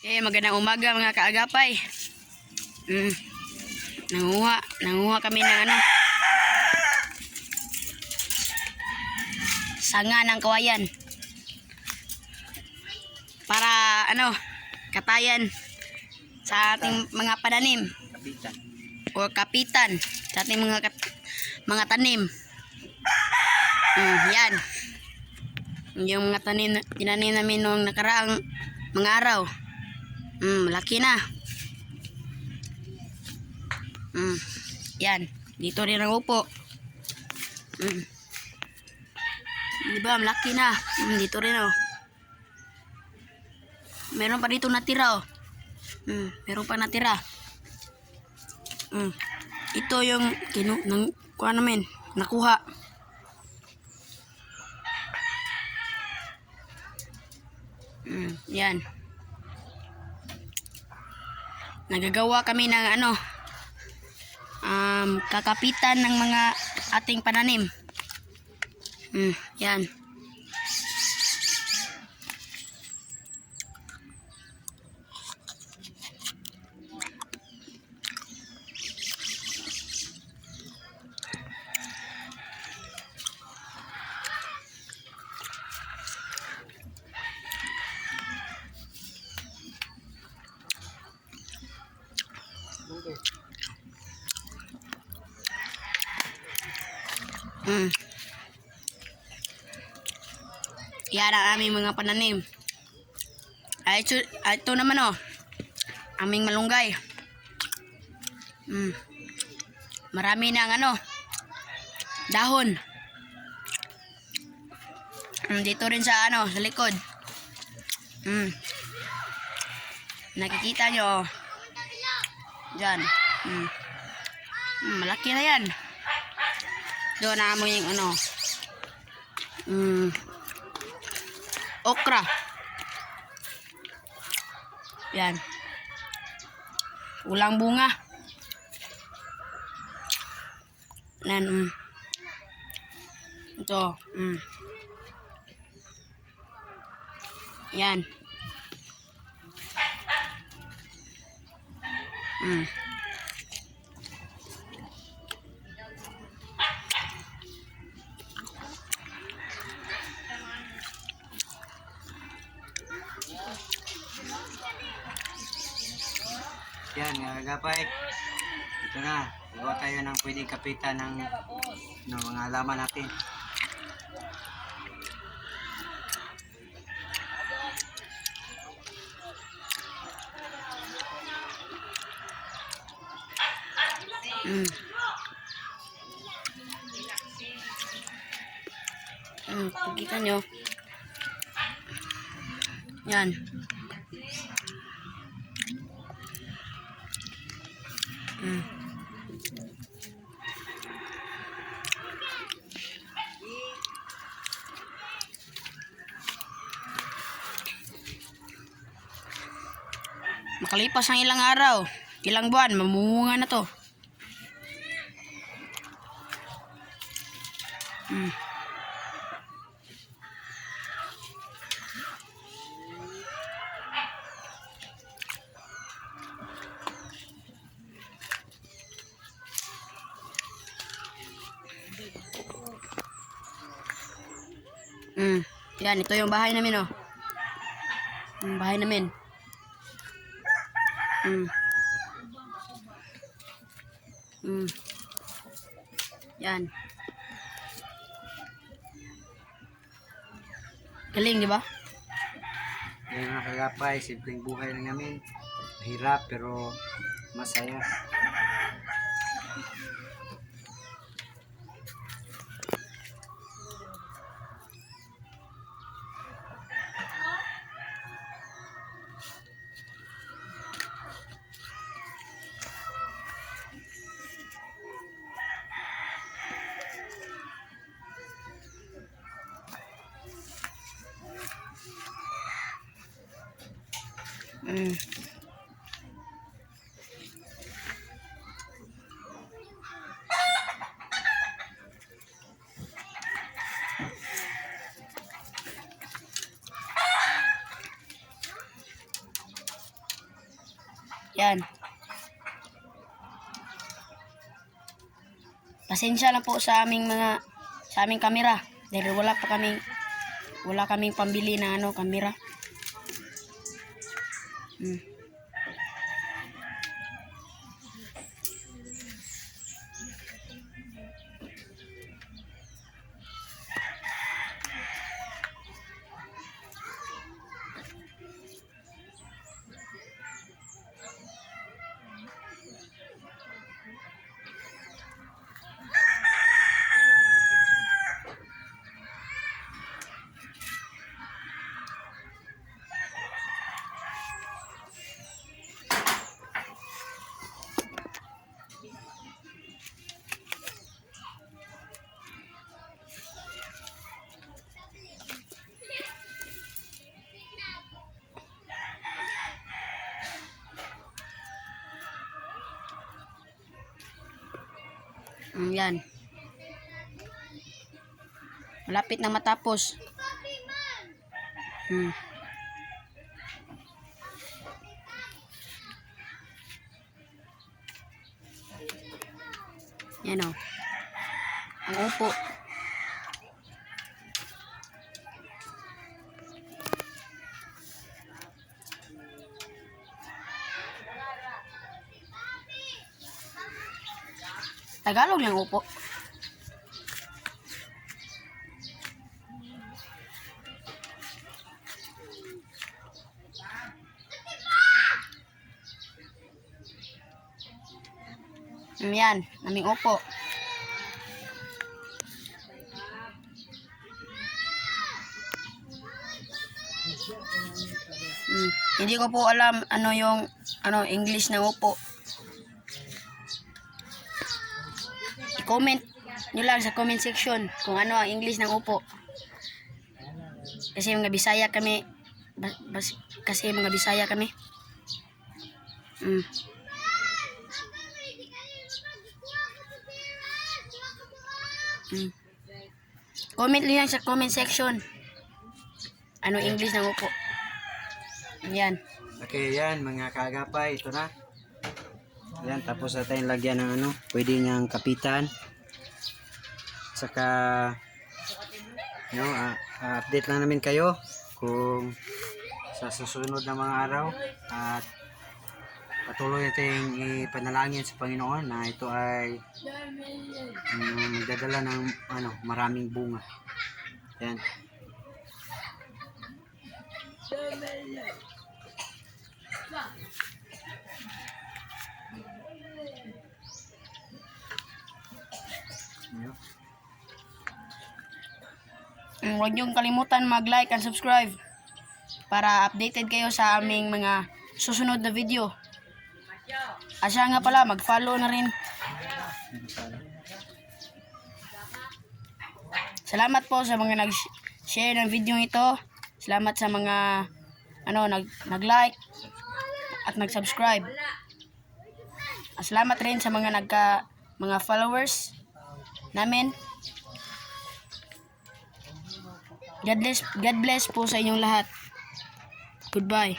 Magandang umaga mga kaagapay. Nanguha kami ng sanga ng kawayan. Para katayan sa ating mga pananim. Kapitan sa ating mga tanim. Yan. Yung mga tinanim namin noong nakaraang mga araw. Malaki na. Yan. Dito rin ang upo. Diba, malaki na. Dito rin meron pa dito natira meron pa natira. Ito yung kuha namin. Nakuha. Yan. Nagagawa kami ng kakapitan ng mga ating pananim. Yan. Yan ang aming mga pananim. Ito naman aming malunggay. Marami ng dahon. Dito rin sa sa likod. Nakikita nyo. Diyan. Malaki na yan. Doon na mo yung okra. Yan. Ulang bunga. Yan. Ito. Yan. Yan, mga agapay. Ito na. Gawa tayo ng pwedeng kapitan ng mga halaman natin. Kita nyo. Yan. Makalipas ang ilang araw, ilang buwan, mamumunga na to. Yan, ito yung bahay namin bahay namin. Yan. Galing, di ba? Yan mga kagapay, simpleng buhay lang namin. Mahirap pero masaya. Yan. Pasensya lang po sa aming kamera dahil wala kaming pambili na kamera. Yan. Malapit na matapos. Yan o. Ang upo. Tagalog lang upo. Yan, naming upo. Hindi ko po alam yung English ng upo. Comment nyo lang sa comment section kung ano ang English ng upo. Kasi mga Bisaya kami. Comment nyo lang sa comment section ano English ng upo. Yan. Okay, yan mga kaagapay, ito na. Yan, tapos na tayong lagyan ng pwede niyang kapitan. Saka update lang namin kayo kung sa susunod na mga araw, at patuloy natin ipanalangin sa Panginoon na ito ay magdadala ng maraming bunga. Yan. Huwag niyong kalimutan mag-like and subscribe para updated kayo sa aming mga susunod na video. At siya nga pala, mag-follow na rin. Salamat po sa mga nag-share ng video ito. Salamat sa mga nag-like at nag-subscribe. At salamat rin sa mga mga followers namin. God bless po sa inyong lahat. Goodbye.